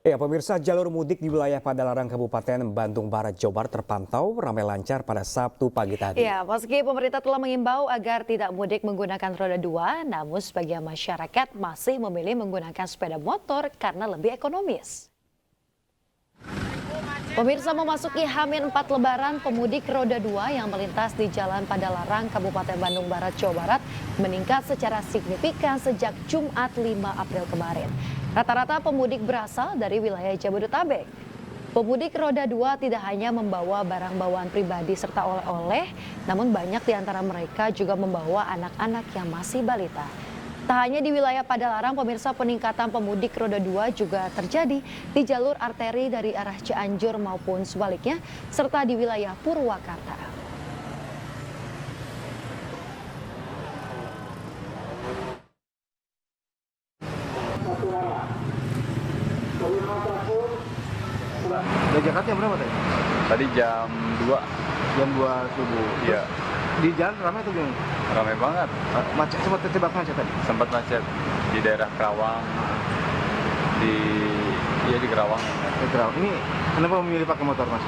Ya, pemirsa, jalur mudik di wilayah Padalarang, Kabupaten Bandung Barat, Jawa Barat terpantau ramai lancar pada Sabtu pagi tadi. Ya, meski pemerintah telah mengimbau agar tidak mudik menggunakan roda 2, namun sebagian masyarakat masih memilih menggunakan sepeda motor karena lebih ekonomis. Pemirsa, memasuki H-4 Lebaran, pemudik roda 2 yang melintas di Jalan Padalarang, Kabupaten Bandung Barat, Jawa Barat meningkat secara signifikan sejak Jumat 5 April kemarin. Rata-rata pemudik berasal dari wilayah Jabodetabek. Pemudik roda 2 tidak hanya membawa barang bawaan pribadi serta oleh-oleh, namun banyak di antara mereka juga membawa anak-anak yang masih balita. Tak hanya di wilayah Padalarang, pemirsa, peningkatan pemudik roda 2 juga terjadi di jalur arteri dari arah Cianjur maupun sebaliknya, serta di wilayah Purwakarta. Dari Jakarta jam berapa tadi? Tadi jam 2. Jam 2 subuh. Iya. Di jalan ramai atau gimana? Ramai banget. Macet, sempat terjebak macet tadi? Sempat macet di daerah Kerawang. Di Kerawang. Di Kerawang. Ini kenapa memilih pakai motor, Mas?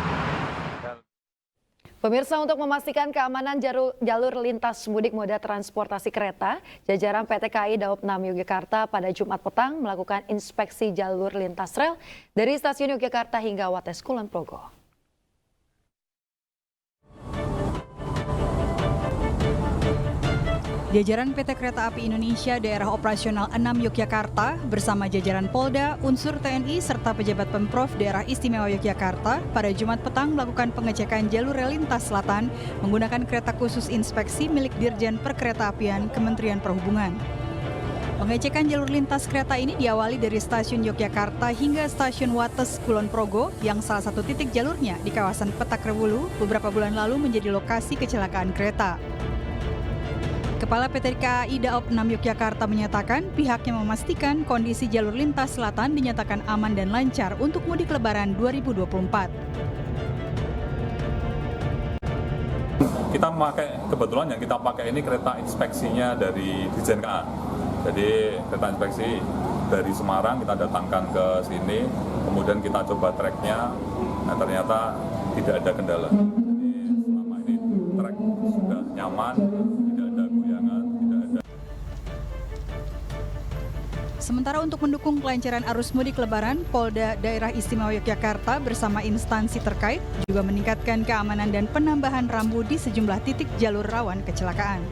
Pemirsa, untuk memastikan keamanan jalur lintas mudik moda transportasi kereta, jajaran PT KAI Daob 6 Yogyakarta pada Jumat petang melakukan inspeksi jalur lintas rel dari stasiun Yogyakarta hingga Wates Kulon Progo. Jajaran PT Kereta Api Indonesia Daerah Operasional 6 Yogyakarta bersama jajaran Polda, unsur TNI serta pejabat Pemprov Daerah Istimewa Yogyakarta pada Jumat petang melakukan pengecekan jalur rel lintas selatan menggunakan kereta khusus inspeksi milik Dirjen Perkeretaapian Kementerian Perhubungan. Pengecekan jalur lintas kereta ini diawali dari stasiun Yogyakarta hingga stasiun Wates Kulon Progo yang salah satu titik jalurnya di kawasan Petak Rewulu beberapa bulan lalu menjadi lokasi kecelakaan kereta. Kepala PT KAI Daob 6 Yogyakarta menyatakan pihaknya memastikan kondisi jalur lintas selatan dinyatakan aman dan lancar untuk mudik Lebaran 2024. Kita kebetulan yang kita pakai ini kereta inspeksinya dari Dirjen KA. Jadi kereta inspeksi dari Semarang kita datangkan ke sini, kemudian kita coba treknya, nah ternyata tidak ada kendala. Jadi selama ini trek sudah nyaman. Sementara untuk mendukung kelancaran arus mudik Lebaran, Polda Daerah Istimewa Yogyakarta bersama instansi terkait juga meningkatkan keamanan dan penambahan rambu di sejumlah titik jalur rawan kecelakaan.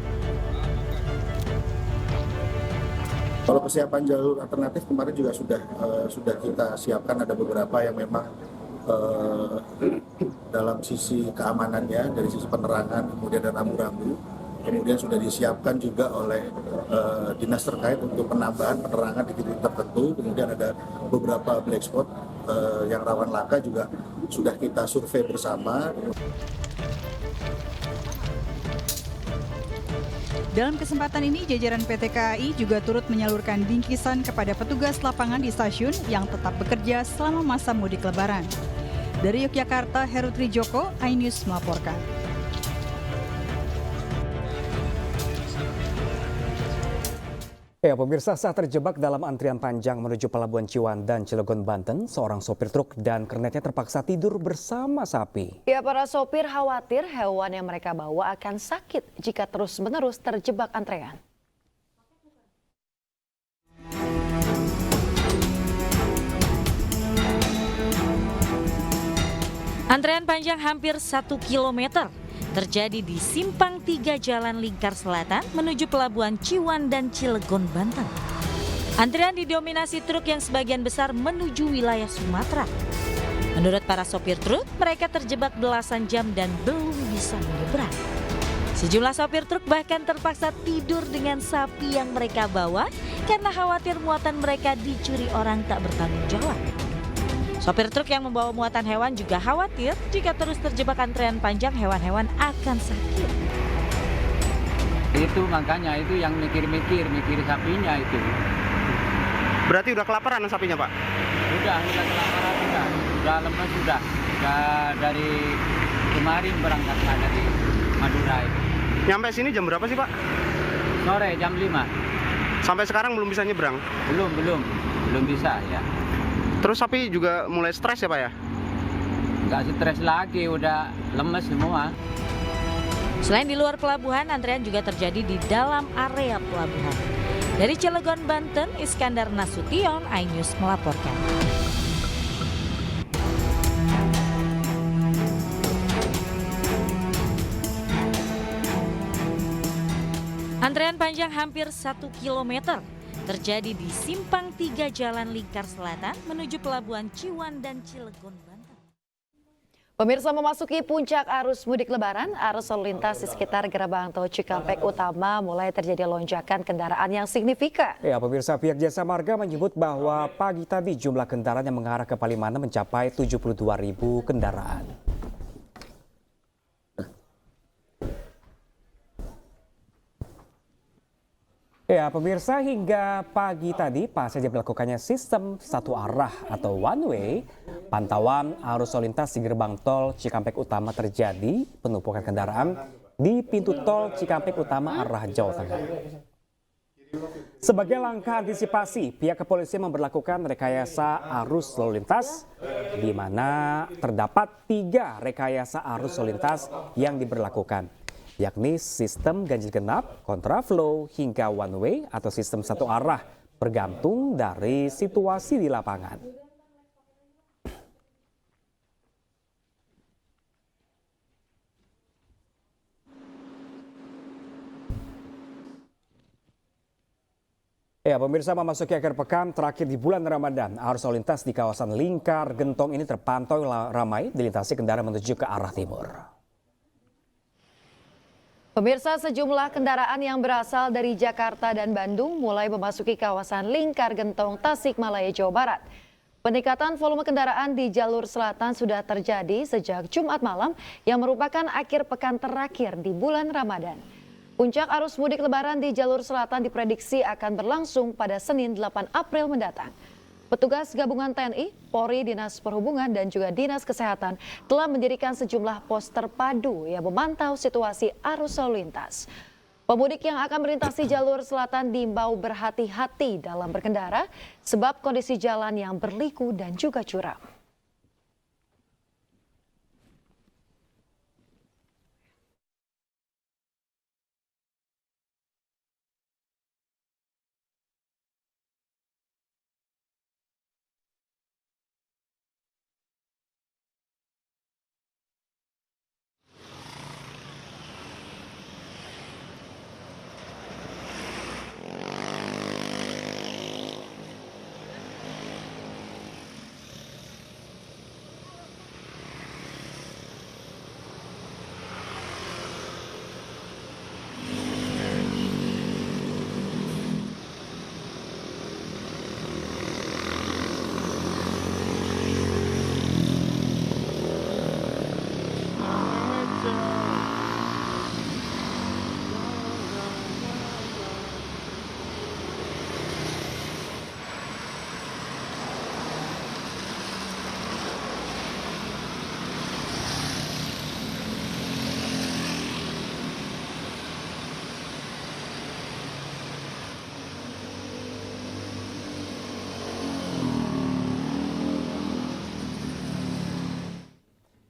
Kalau persiapan jalur alternatif kemarin juga sudah kita siapkan, ada beberapa yang memang dalam sisi keamanannya, dari sisi penerangan, kemudian ada rambu-rambu. Kemudian sudah disiapkan juga oleh dinas terkait untuk penambahan penerangan di titik tertentu. Kemudian ada beberapa black spot yang rawan laka juga sudah kita survei bersama. Dalam kesempatan ini, jajaran PT KAI juga turut menyalurkan bingkisan kepada petugas lapangan di stasiun yang tetap bekerja selama masa mudik Lebaran. Dari Yogyakarta, Heru Trijoko, iNews melaporkan. Ya, pemirsa, saat terjebak dalam antrian panjang menuju Pelabuhan Ciwandan, Cilegon, Banten, seorang sopir truk dan kernetnya terpaksa tidur bersama sapi. Ya, para sopir khawatir hewan yang mereka bawa akan sakit jika terus-menerus terjebak antrean. Antrean panjang hampir 1 kilometer terjadi di Simpang 3 Jalan Lingkar Selatan menuju Pelabuhan Ciwandan, Cilegon, Banten. Antrian didominasi truk yang sebagian besar menuju wilayah Sumatera. Menurut para sopir truk, mereka terjebak belasan jam dan belum bisa menyeberang. Sejumlah sopir truk bahkan terpaksa tidur dengan sapi yang mereka bawa karena khawatir muatan mereka dicuri orang tak bertanggung jawab. Sopir truk yang membawa muatan hewan juga khawatir jika terus terjebak antrean panjang hewan-hewan akan sakit. Itu makanya itu yang mikir sapinya itu. Berarti udah kelaparan sapinya, Pak? Udah kelaparan udah lemes sudah. Dari kemarin berangkatnya dari Madura itu. Nyampe sini jam berapa sih, Pak? Sore jam 5. Sampai sekarang belum bisa nyebrang? Belum bisa ya. Terus sapi juga mulai stres ya Pak ya? Nggak stres lagi, udah lemes semua. Selain di luar pelabuhan, antrean juga terjadi di dalam area pelabuhan. Dari Cilegon, Banten, Iskandar Nasution, iNews melaporkan. Antrean panjang hampir 1 km terjadi di Simpang 3 Jalan Lingkar Selatan menuju Pelabuhan Ciwan dan Cilegon, Banten. Pemirsa, memasuki puncak arus mudik lebaran, arus lalu lintas di sekitar gerbang tol Cikampek Utama mulai terjadi lonjakan kendaraan yang signifikan. Ya, pemirsa, pihak Jasa Marga menyebut bahwa pagi tadi jumlah kendaraan yang mengarah ke Palimanan mencapai 72.000 kendaraan. Ya, pemirsa, hingga pagi tadi pasca diberlakukannya sistem satu arah atau one way, pantauan arus lalu lintas di gerbang tol Cikampek Utama terjadi penumpukan kendaraan di pintu tol Cikampek Utama arah Jawa Tengah. Sebagai langkah antisipasi, pihak kepolisian memberlakukan rekayasa arus lalu lintas di mana terdapat 3 rekayasa arus lalu lintas yang diberlakukan, yakni sistem ganjil genap, kontraflow, hingga one way atau sistem satu arah, bergantung dari situasi di lapangan. Ya, pemirsa, memasuki akhir pekan terakhir di bulan Ramadan, arus lalu lintas di kawasan Lingkar Gentong ini terpantau ramai dilintasi kendaraan menuju ke arah timur. Pemirsa, sejumlah kendaraan yang berasal dari Jakarta dan Bandung mulai memasuki kawasan Lingkar Gentong, Tasikmalaya, Jawa Barat. Peningkatan volume kendaraan di jalur selatan sudah terjadi sejak Jumat malam yang merupakan akhir pekan terakhir di bulan Ramadan. Puncak arus mudik lebaran di jalur selatan diprediksi akan berlangsung pada Senin 8 April mendatang. Petugas gabungan TNI, Polri, Dinas Perhubungan, dan juga Dinas Kesehatan telah mendirikan sejumlah pos terpadu yang memantau situasi arus lalu lintas. Pemudik yang akan melintasi jalur selatan diimbau berhati-hati dalam berkendara sebab kondisi jalan yang berliku dan juga curam.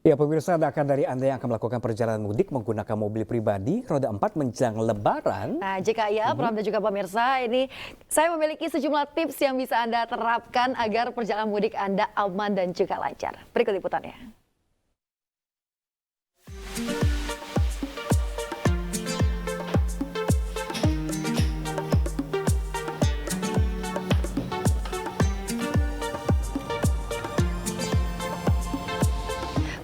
Ya, pemirsa, adakah dari Anda yang akan melakukan perjalanan mudik menggunakan mobil pribadi roda 4 menjelang Lebaran? Nah, jika iya, Pram dan juga pemirsa, ini saya memiliki sejumlah tips yang bisa Anda terapkan agar perjalanan mudik Anda aman dan juga lancar. Berikut liputannya.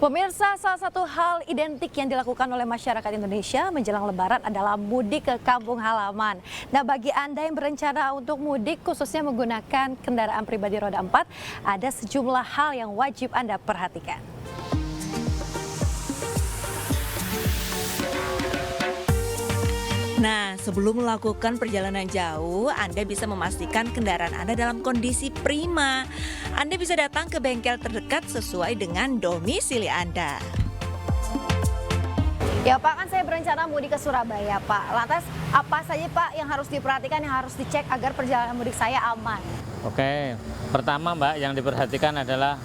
Pemirsa, salah satu hal identik yang dilakukan oleh masyarakat Indonesia menjelang Lebaran adalah mudik ke kampung halaman. Nah, bagi Anda yang berencana untuk mudik khususnya menggunakan kendaraan pribadi roda 4, ada sejumlah hal yang wajib Anda perhatikan. Nah, sebelum melakukan perjalanan jauh, Anda bisa memastikan kendaraan Anda dalam kondisi prima. Anda bisa datang ke bengkel terdekat sesuai dengan domisili Anda. Ya Pak, kan saya berencana mudik ke Surabaya Pak. Lantas apa saja Pak yang harus diperhatikan, yang harus dicek agar perjalanan mudik saya aman? Oke, pertama Mbak yang diperhatikan adalah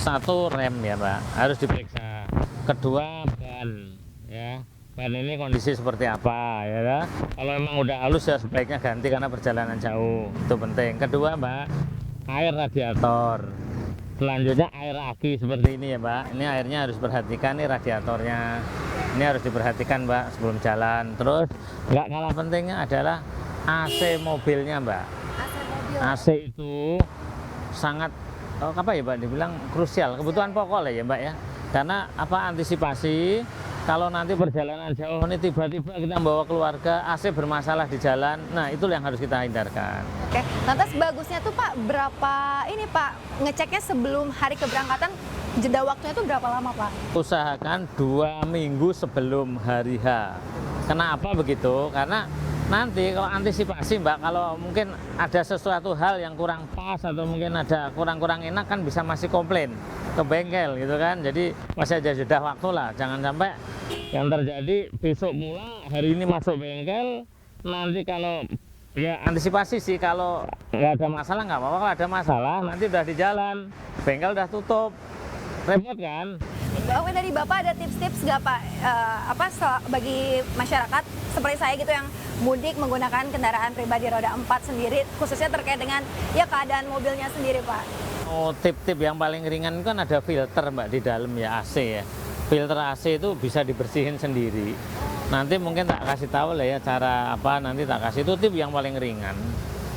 satu rem ya Mbak, harus diperiksa. Kedua ban, ya ban ini kondisi seperti apa ya. Kalau memang udah halus ya sebaiknya ganti karena perjalanan jauh, itu penting. Kedua Mbak, air radiator. Selanjutnya air aki seperti ini ya Mbak, ini airnya harus diperhatikan, nih radiatornya. Ini harus diperhatikan Mbak sebelum jalan. Terus nggak kalah pentingnya adalah AC mobilnya Mbak. AC itu sangat apa ya Mbak dibilang krusial, kebutuhan pokok lah ya Mbak ya. Karena apa, antisipasi kalau nanti perjalanan jauh ini tiba-tiba kita membawa keluarga, AC bermasalah di jalan, nah itu yang harus kita hindarkan. Oke, lantas bagusnya tuh Pak berapa ini Pak ngeceknya sebelum hari keberangkatan, jeda waktunya tuh berapa lama Pak? Usahakan 2 minggu sebelum hari H. Kenapa begitu? Karena nanti kalau antisipasi Mbak, kalau mungkin ada sesuatu hal yang kurang pas atau mungkin ada kurang-kurang enak kan bisa masih komplain ke bengkel gitu kan. Jadi masih ada jeda waktu lah, jangan sampai yang terjadi besok mula hari ini masuk bengkel, nanti kalau ya antisipasi sih, kalau nggak ada masalah nggak apa-apa, kalau ada masalah nanti udah di jalan, bengkel udah tutup, repot kan. Oke, dari Bapak ada tips-tips nggak Pak bagi masyarakat seperti saya gitu yang mudik menggunakan kendaraan pribadi roda 4 sendiri, khususnya terkait dengan ya keadaan mobilnya sendiri Pak? Oh, tip-tip yang paling ringan kan ada filter Mbak di dalam ya, AC ya. Filter AC itu bisa dibersihin sendiri. Nanti mungkin tak kasih tahu lah ya cara apa, nanti tak kasih, itu tip yang paling ringan.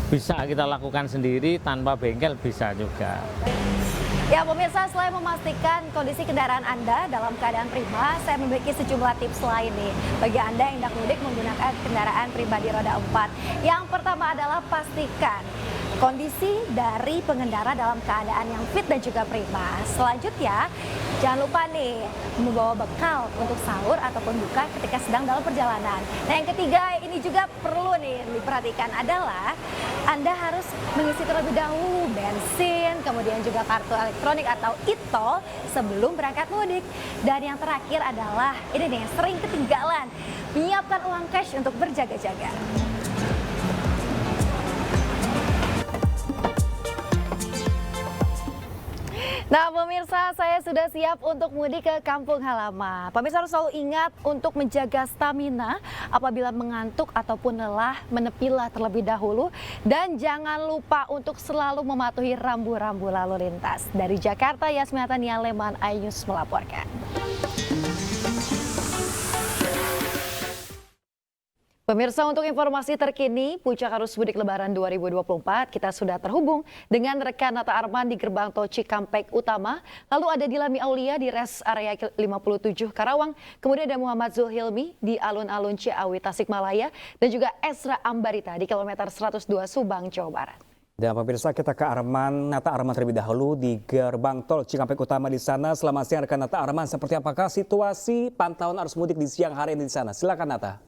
Bisa kita lakukan sendiri tanpa bengkel, bisa juga. Ya pemirsa, selain memastikan kondisi kendaraan Anda dalam keadaan prima, saya memiliki sejumlah tips lain nih bagi Anda yang hendak mudik menggunakan kendaraan pribadi roda 4. Yang pertama adalah pastikan kondisi dari pengendara dalam keadaan yang fit dan juga prima. Selanjutnya, jangan lupa nih membawa bekal untuk sahur ataupun buka ketika sedang dalam perjalanan. Nah yang ketiga ini juga perlu nih diperhatikan adalah Anda harus mengisi terlebih dahulu bensin, kemudian juga kartu elektronik atau e-tol sebelum berangkat mudik. Dan yang terakhir adalah ini nih yang sering ketinggalan, menyiapkan uang cash untuk berjaga-jaga. Nah pemirsa, saya sudah siap untuk mudik ke kampung halaman. Pemirsa harus selalu ingat untuk menjaga stamina apabila mengantuk ataupun lelah, menepilah terlebih dahulu. Dan jangan lupa untuk selalu mematuhi rambu-rambu lalu lintas. Dari Jakarta, Yasminata Nialeman, iNews melaporkan. Pemirsa, untuk informasi terkini puncak arus mudik Lebaran 2024, kita sudah terhubung dengan rekan Nata Arman di gerbang tol Cikampek Utama. Lalu ada Dilami Aulia di res area 57 Karawang. Kemudian ada Muhammad Zulhilmi di alun-alun Ciawi Tasikmalaya. Dan juga Esra Ambarita di kilometer 102 Subang, Jawa Barat. Dan pemirsa, kita ke Nata Arman terlebih dahulu di gerbang tol Cikampek Utama di sana. Selamat siang rekan Nata Arman, seperti apakah situasi pantauan arus mudik di siang hari ini di sana? Silakan Nata.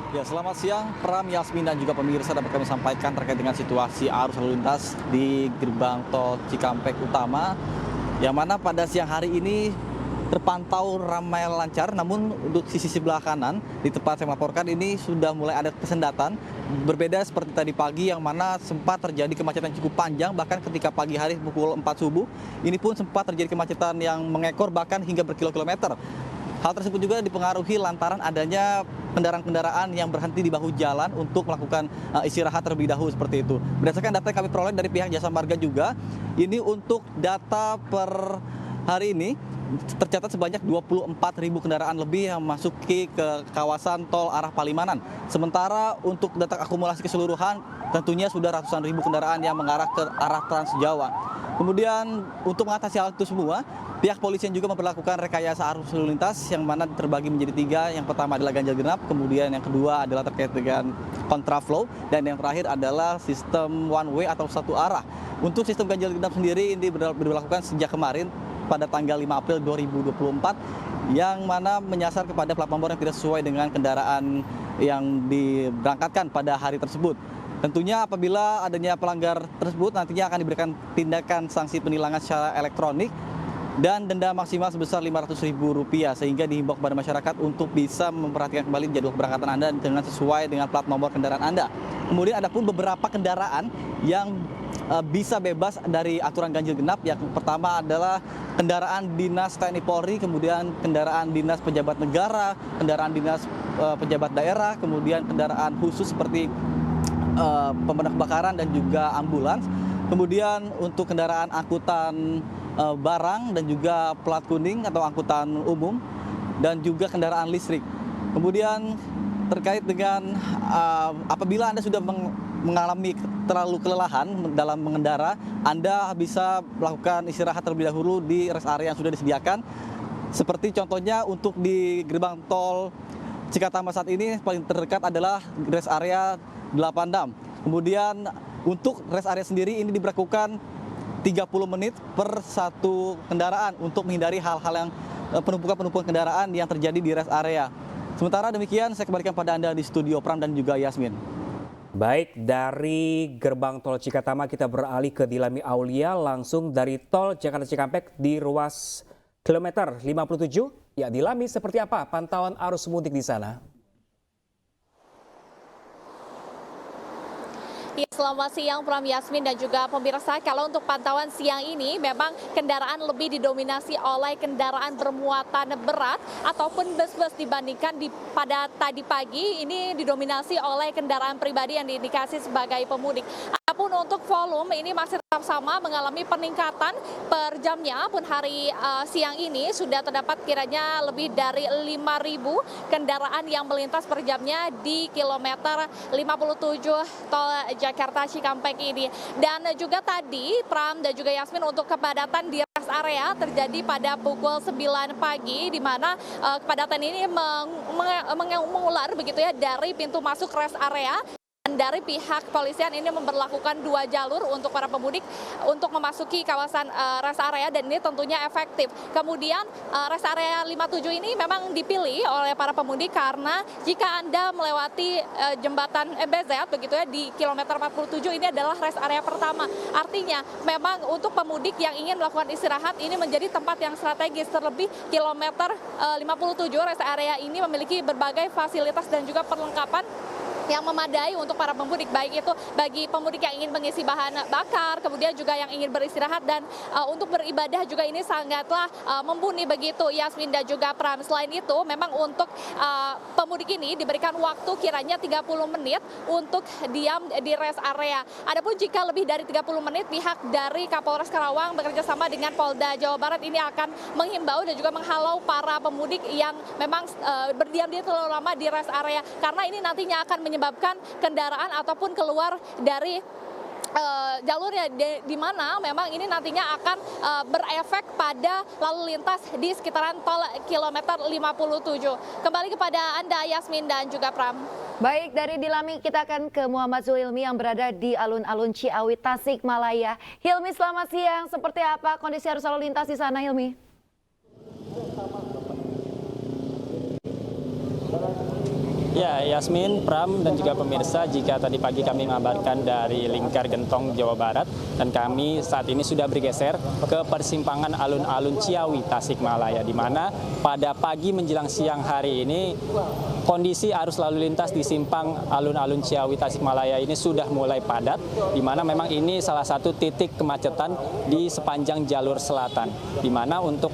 Ya, selamat siang Pram, Yasmin dan juga pemirsa, dapat kami sampaikan terkait dengan situasi arus lalu lintas di gerbang tol Cikampek Utama, yang mana pada siang hari ini terpantau ramai lancar, namun untuk sisi sebelah kanan di tempat saya melaporkan ini sudah mulai ada kesendatan. Berbeda seperti tadi pagi yang mana sempat terjadi kemacetan cukup panjang, bahkan ketika pagi hari pukul 4 subuh ini pun sempat terjadi kemacetan yang mengekor bahkan hingga berkilo-kilometer. Hal tersebut juga dipengaruhi lantaran adanya kendaraan-kendaraan yang berhenti di bahu jalan untuk melakukan istirahat terlebih dahulu seperti itu. Berdasarkan data yang kami peroleh dari pihak Jasa Marga juga, ini untuk data per hari ini tercatat sebanyak 24.000 kendaraan lebih yang memasuki ke kawasan tol arah Palimanan. Sementara untuk data akumulasi keseluruhan tentunya sudah ratusan ribu kendaraan yang mengarah ke arah Trans Jawa. Kemudian untuk mengatasi hal itu semua, pihak polisian juga memperlakukan rekayasa arus lalu lintas yang mana terbagi menjadi 3. Yang pertama adalah ganjil genap, kemudian yang kedua adalah terkait dengan kontraflow, dan yang terakhir adalah sistem one way atau satu arah. Untuk sistem ganjil genap sendiri ini diberlakukan sejak kemarin pada tanggal 5 April 2024, yang mana menyasar kepada plat nomor yang tidak sesuai dengan kendaraan yang diberangkatkan pada hari tersebut. Tentunya apabila adanya pelanggar tersebut nantinya akan diberikan tindakan sanksi penilangan secara elektronik dan denda maksimal sebesar Rp500.000 sehingga dihimbau kepada masyarakat untuk bisa memperhatikan kembali jadwal keberangkatan Anda dengan sesuai dengan plat nomor kendaraan Anda. Kemudian ada pun beberapa kendaraan yang bisa bebas dari aturan ganjil genap. Yang pertama adalah kendaraan dinas TNI Polri, kemudian kendaraan dinas pejabat negara, kendaraan dinas pejabat daerah, kemudian kendaraan khusus seperti pemadam kebakaran dan juga ambulans. Kemudian untuk kendaraan angkutan barang dan juga plat kuning atau angkutan umum dan juga kendaraan listrik. Kemudian terkait dengan apabila Anda sudah mengalami terlalu kelelahan dalam mengendara, Anda bisa melakukan istirahat terlebih dahulu di rest area yang sudah disediakan. Seperti contohnya untuk di gerbang tol Cikatama saat ini paling terdekat adalah rest area 86. Kemudian untuk rest area sendiri ini diberlakukan 30 menit per satu kendaraan untuk menghindari hal-hal yang penumpukan kendaraan yang terjadi di rest area. Sementara demikian saya kembalikan pada Anda di studio Pram dan juga Yasmin. Baik, dari gerbang tol Cikatama kita beralih ke Dilami Aulia langsung dari tol Jakarta Cikampek di ruas kilometer 57. Ya, Dilami, seperti apa pantauan arus mudik di sana? Ya, selamat siang Pram, Yasmin dan juga pemirsa. Kalau untuk pantauan siang ini memang kendaraan lebih didominasi oleh kendaraan bermuatan berat ataupun bus-bus dibandingkan pada tadi pagi ini didominasi oleh kendaraan pribadi yang diindikasi sebagai pemudik. Adapun untuk volume ini masih tetap sama mengalami peningkatan per jamnya, pun hari siang ini sudah terdapat kiranya lebih dari 5.000 kendaraan yang melintas per jamnya di kilometer 57 tol Jakarta Cikampek ini. Dan juga tadi Pram dan juga Yasmin, untuk kepadatan di rest area terjadi pada pukul 9 pagi, di mana kepadatan ini mengular begitu ya dari pintu masuk rest area. Dari pihak kepolisian ini memberlakukan 2 jalur untuk para pemudik untuk memasuki kawasan rest area, dan ini tentunya efektif. Kemudian rest area 57 ini memang dipilih oleh para pemudik karena jika Anda melewati jembatan MBZ begitu ya di kilometer 47, ini adalah rest area pertama. Artinya memang untuk pemudik yang ingin melakukan istirahat ini menjadi tempat yang strategis. Terlebih kilometer 57 rest area ini memiliki berbagai fasilitas dan juga perlengkapan yang memadai untuk para pemudik, baik itu bagi pemudik yang ingin mengisi bahan bakar, kemudian juga yang ingin beristirahat, dan untuk beribadah juga ini sangatlah mumpuni begitu Yasmin dan juga Pram. Selain itu memang untuk pemudik ini diberikan waktu kiranya 30 menit untuk diam di rest area. Adapun jika lebih dari 30 menit, pihak dari Kapolres Karawang bekerja sama dengan Polda Jawa Barat ini akan menghimbau dan juga menghalau para pemudik yang memang berdiam diri terlalu lama di rest area, karena ini nantinya akan menyebabkan kendaraan ataupun keluar dari jalurnya, di mana memang ini nantinya akan berefek pada lalu lintas di sekitaran tol kilometer 57. Kembali kepada Anda Yasmin dan juga Pram. Baik, dari Dilami kita akan ke Muhammad Zuhilmi yang berada di alun-alun Ciawi, Tasikmalaya. Hilmi, selamat siang. Seperti apa kondisi arus lalu lintas di sana, Hilmi? Ya, Yasmin, Pram, dan juga pemirsa, jika tadi pagi kami mengabarkan dari Lingkar Gentong, Jawa Barat, dan kami saat ini sudah bergeser ke persimpangan alun-alun Ciawi, Tasikmalaya, di mana pada pagi menjelang siang hari ini kondisi arus lalu lintas di simpang alun-alun Ciawi, Tasikmalaya ini sudah mulai padat, di mana memang ini salah satu titik kemacetan di sepanjang jalur selatan, di mana untuk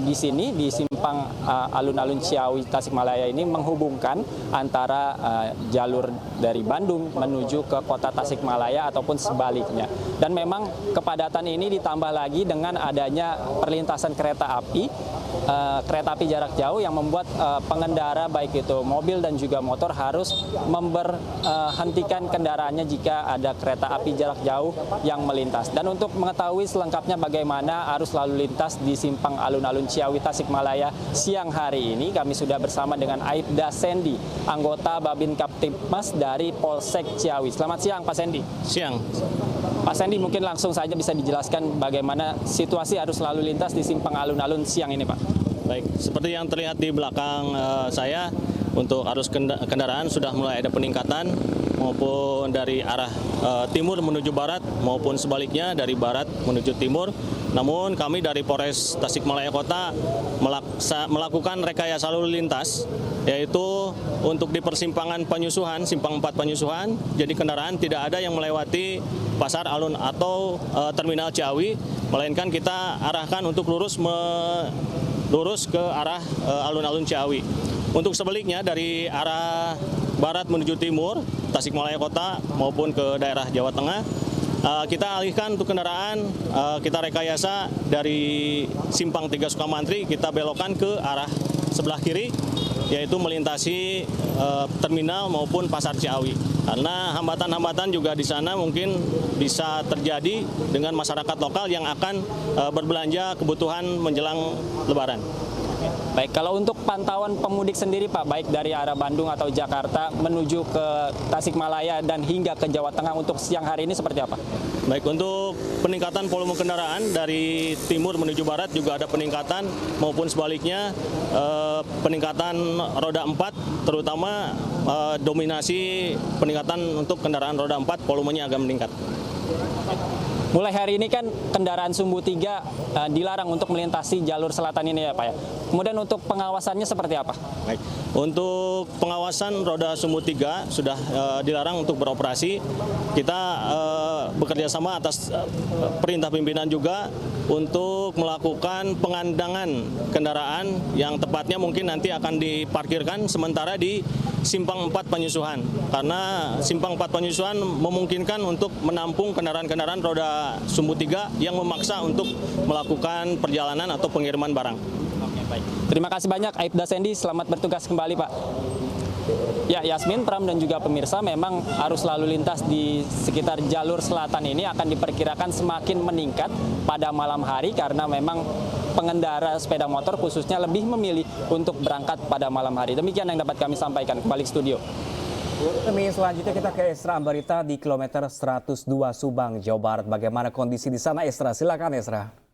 di sini, di simpang alun-alun Ciawi, Tasikmalaya ini menghubungkan antara jalur dari Bandung menuju ke kota Tasikmalaya ataupun sebaliknya. Dan memang kepadatan ini ditambah lagi dengan adanya perlintasan kereta api jarak jauh yang membuat pengendara baik itu mobil dan juga motor harus memberhentikan kendaraannya jika ada kereta api jarak jauh yang melintas. Dan untuk mengetahui selengkapnya bagaimana arus lalu lintas di simpang alun-alun Ciawi, Tasikmalaya siang hari ini, kami sudah bersama dengan Aibda Sendi, anggota Babin Kaptipmas dari Polsek Ciawi. Selamat siang Pak Sendi. Siang. Pak Sendi, mungkin langsung saja bisa dijelaskan bagaimana situasi arus lalu lintas di simpang alun-alun siang ini, Pak. Baik, seperti yang terlihat di belakang saya, untuk arus kendaraan sudah mulai ada peningkatan maupun dari arah timur menuju barat maupun sebaliknya dari barat menuju timur. Namun kami dari Polres Tasikmalaya Kota melakukan rekayasa lalu lintas, yaitu untuk di persimpangan Penyusuhan, simpang 4 Penyusuhan, jadi kendaraan tidak ada yang melewati Pasar Alun atau Terminal Ciawi, melainkan kita arahkan untuk lurus ke arah alun-alun Ciawi. Untuk sebaliknya dari arah barat menuju timur, Tasikmalaya Kota maupun ke daerah Jawa Tengah, kita alihkan untuk kendaraan, kita rekayasa dari Simpang 3 Sukamantri, kita belokkan ke arah sebelah kiri, yaitu melintasi terminal maupun Pasar Ciawi. Karena hambatan-hambatan juga di sana mungkin bisa terjadi dengan masyarakat lokal yang akan berbelanja kebutuhan menjelang Lebaran. Baik, kalau untuk pantauan pemudik sendiri Pak, baik dari arah Bandung atau Jakarta menuju ke Tasikmalaya dan hingga ke Jawa Tengah untuk siang hari ini seperti apa? Baik, untuk peningkatan volume kendaraan dari timur menuju barat juga ada peningkatan maupun sebaliknya peningkatan roda 4, terutama dominasi peningkatan untuk kendaraan roda 4 volumenya agak meningkat. Mulai hari ini kan kendaraan sumbu 3 dilarang untuk melintasi jalur selatan ini ya Pak ya. Kemudian untuk pengawasannya seperti apa? Baik. Untuk pengawasan roda sumbu 3 sudah dilarang untuk beroperasi. Kita bekerja sama atas perintah pimpinan juga untuk melakukan pengandangan kendaraan yang tepatnya mungkin nanti akan diparkirkan sementara di Simpang 4 Penyusuhan. Karena Simpang 4 Penyusuhan memungkinkan untuk menampung kendaraan-kendaraan roda sumbu 3 yang memaksa untuk melakukan perjalanan atau pengiriman barang. Oke, baik. Terima kasih banyak Aibda Sandy, selamat bertugas kembali Pak. Ya, Yasmin, Pram, dan juga pemirsa, memang arus lalu lintas di sekitar jalur selatan ini akan diperkirakan semakin meningkat pada malam hari karena memang pengendara sepeda motor khususnya lebih memilih untuk berangkat pada malam hari. Demikian yang dapat kami sampaikan. Kembali ke studio. Demi selanjutnya kita ke Esra Ambarita di kilometer 102 Subang, Jawa Barat. Bagaimana kondisi di sana, Esra? Silakan, Esra.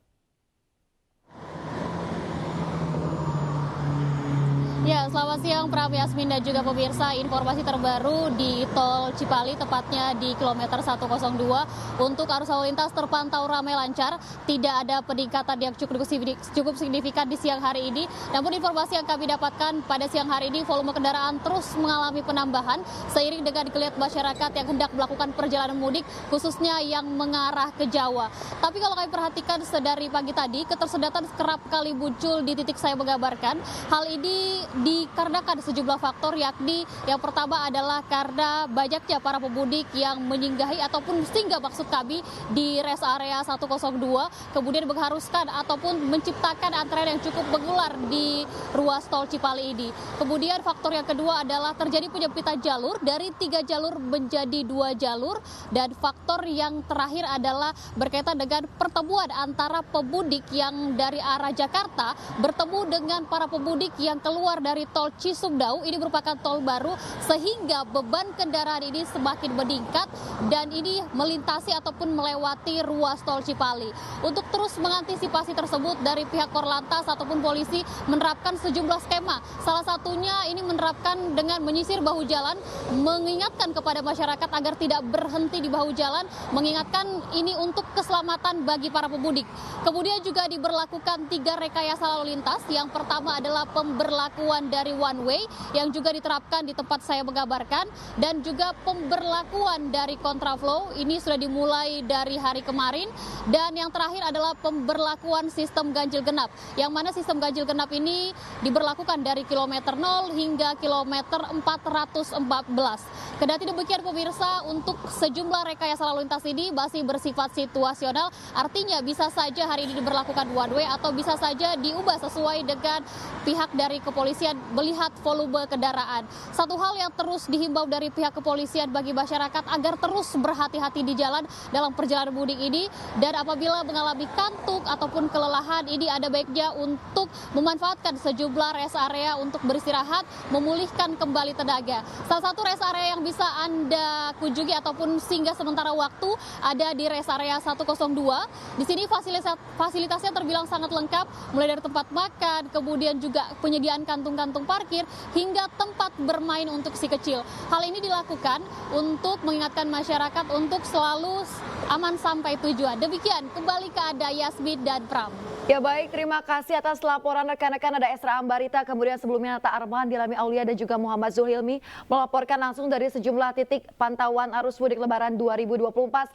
Ya, selamat siang Pram, Yasmin, dan juga pemirsa. Informasi terbaru di Tol Cipali, tepatnya di kilometer 102. Untuk arus lalu lintas terpantau ramai lancar, tidak ada peningkatan yang cukup signifikan di siang hari ini. Namun informasi yang kami dapatkan pada siang hari ini, volume kendaraan terus mengalami penambahan seiring dengan geliat masyarakat yang hendak melakukan perjalanan mudik, khususnya yang mengarah ke Jawa. Tapi kalau kami perhatikan sedari pagi tadi, ketersedatan kerap kali muncul di titik saya mengabarkan. Hal ini dikarenakan sejumlah faktor, yakni yang pertama adalah karena banyaknya para pemudik yang menyinggahi ataupun singgah maksud kami di rest area 102, kemudian mengharuskan ataupun menciptakan antrean yang cukup mengular di ruas tol Cipali ini. Kemudian faktor yang kedua adalah terjadi penyempitan jalur dari 3 jalur menjadi 2 jalur, dan faktor yang terakhir adalah berkaitan dengan pertemuan antara pemudik yang dari arah Jakarta bertemu dengan para pemudik yang keluar dari tol Cisumdawu. Ini merupakan tol baru sehingga beban kendaraan ini semakin meningkat dan ini melintasi ataupun melewati ruas tol Cipali. Untuk terus mengantisipasi tersebut, dari pihak Korlantas ataupun polisi menerapkan sejumlah skema. Salah satunya ini menerapkan dengan menyisir bahu jalan, mengingatkan kepada masyarakat agar tidak berhenti di bahu jalan, mengingatkan ini untuk keselamatan bagi para pemudik. Kemudian juga diberlakukan 3 rekayasa lalu lintas. Yang pertama adalah pemberlakuan dari one way yang juga diterapkan di tempat saya mengabarkan, dan juga pemberlakuan dari kontraflow ini sudah dimulai dari hari kemarin, dan yang terakhir adalah pemberlakuan sistem ganjil genap, yang mana sistem ganjil genap ini diberlakukan dari kilometer 0 hingga kilometer 414. Kendati demikian pemirsa, untuk sejumlah rekayasa lalu lintas ini masih bersifat situasional, artinya bisa saja hari ini diberlakukan one way atau bisa saja diubah sesuai dengan pihak dari kepolisian melihat volume kendaraan. Satu hal yang terus dihimbau dari pihak kepolisian bagi masyarakat agar terus berhati-hati di jalan dalam perjalanan mudik ini, dan apabila mengalami kantuk ataupun kelelahan, ini ada baiknya untuk memanfaatkan sejumlah rest area untuk beristirahat, memulihkan kembali tenaga. Salah satu rest area yang bisa Anda kunjungi ataupun singgah sementara waktu ada di rest area 102. Di sini fasilitasnya terbilang sangat lengkap, mulai dari tempat makan, kemudian juga penyediaan kantung kantung parkir, hingga tempat bermain untuk si kecil. Hal ini dilakukan untuk mengingatkan masyarakat untuk selalu aman sampai tujuan. Demikian, kembali ke Anda Yasmin dan Pram. Ya baik, terima kasih atas laporan rekan-rekan. Ada Esra Ambarita, kemudian sebelumnya Nata Arman, Dilami Aulia dan juga Muhammad Zuhilmi melaporkan langsung dari sejumlah titik pantauan arus mudik Lebaran 2024.